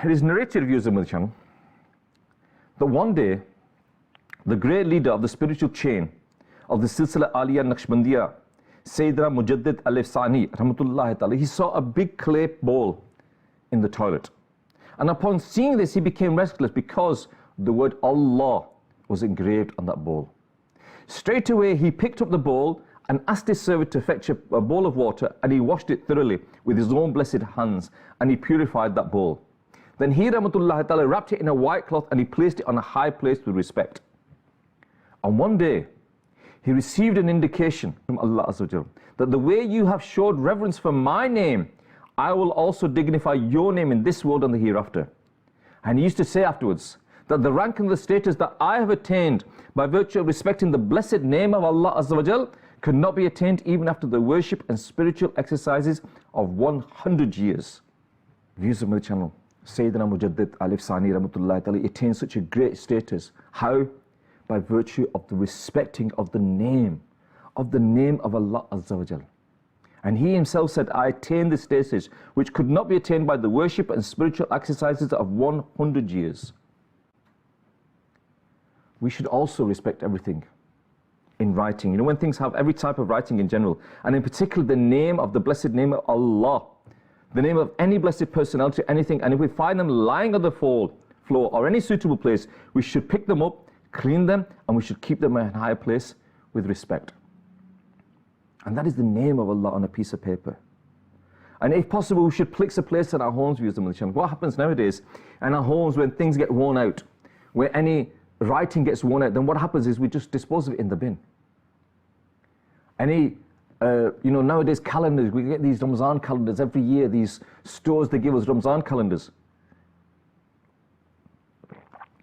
It is narrated, viewers of Madani Channel, that one day the great leader of the spiritual chain of the Silsila Aliyah Naqshbandiya, Sayyidina Mujaddid Al-Ifsani, Rahmatullahi Ta'ala, he saw a big clay bowl in the toilet. And upon seeing this, he became restless because the word Allah was engraved on that bowl. Straight away, he picked up the bowl and asked his servant to fetch a bowl of water, and he washed it thoroughly with his own blessed hands, and he purified that bowl. Then he, Rahmatullahi Ta'ala, wrapped it in a white cloth and he placed it on a high place with respect. And one day, he received an indication from Allah Azza wa Jal that the way you have showed reverence for my name, I will also dignify your name in this world and the hereafter. And he used to say afterwards that the rank and the status that I have attained by virtue of respecting the blessed name of Allah Azza wa Jal could not be attained even after the worship and spiritual exercises of 100 years. Views of Madani Channel, Sayyidina Mujaddid Al-Ifsani Rahmatullahi Ta'ala attained such a great status. How? By virtue of the respecting of the name of Allah Azza wa Jal. And he himself said, I attained this status which could not be attained by the worship and spiritual exercises of 100 years. We should also respect everything in writing. You know, when things have every type of writing in general, and in particular the name of the blessed name of Allah, the name of any blessed personality, anything, and if we find them lying on the floor or any suitable place, we should pick them up, clean them, and we should keep them in a higher place with respect. And that is the name of Allah on a piece of paper. And if possible, we should fix a place in our homes, viewers of Madani Channel. What happens nowadays in our homes when things get worn out, where any writing gets worn out, then what happens is we just dispose of it in the bin. You know, nowadays calendars, we get these Ramzan calendars every year, these stores, they give us Ramzan calendars.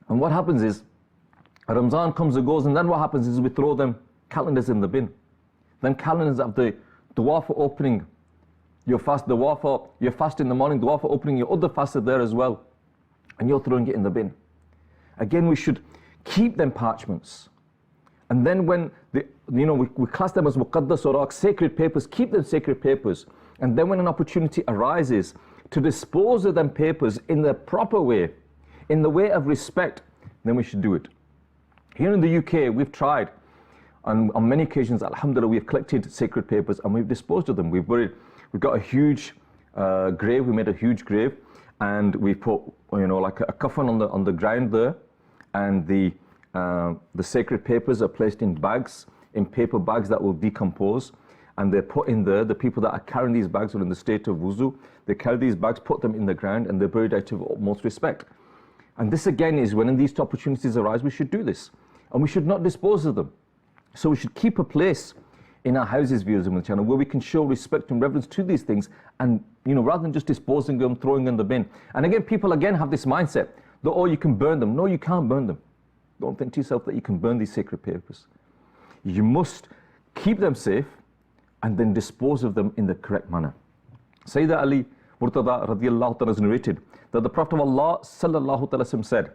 And what happens is, Ramzan comes and goes, and then what happens is we throw them calendars in the bin. Then calendars of the dua for opening your fast, dua for your fast in the morning, dua for opening your other fast are there as well. And you're throwing it in the bin. Again, we should keep them parchments. And then when, we class them as muqaddas or sacred papers, keep them sacred papers. And then when an opportunity arises to dispose of them papers in the proper way, in the way of respect, then we should do it. Here in the UK, we've tried, and on many occasions, alhamdulillah, we've collected sacred papers and we've disposed of them. We've got a huge grave, we made a huge grave, and we put, like a coffin on the ground there, and the sacred papers are placed in bags, in paper bags that will decompose, and they're put in there. The people that are carrying these bags are in the state of wuzu. They carry these bags, put them in the ground, and they're buried out of utmost respect. And this again is when these opportunities arise, we should do this. And we should not dispose of them. So we should keep a place in our houses, viewers of the channel, where we can show respect and reverence to these things, and rather than just disposing them, throwing them in the bin. And again, people have this mindset that, oh, you can burn them. No, you can't burn them. Don't think to yourself that you can burn these sacred papers. You must keep them safe and then dispose of them in the correct manner. Sayyidina Ali Murtada radiyallahu ta'ala has narrated that the Prophet of Allah sallallahu ta'ala said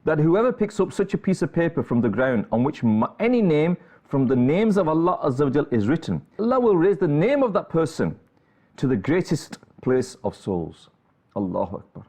that whoever picks up such a piece of paper from the ground on which any name from the names of Allah Azza wa Jal is written, Allah will raise the name of that person to the greatest place of souls. Allahu Akbar.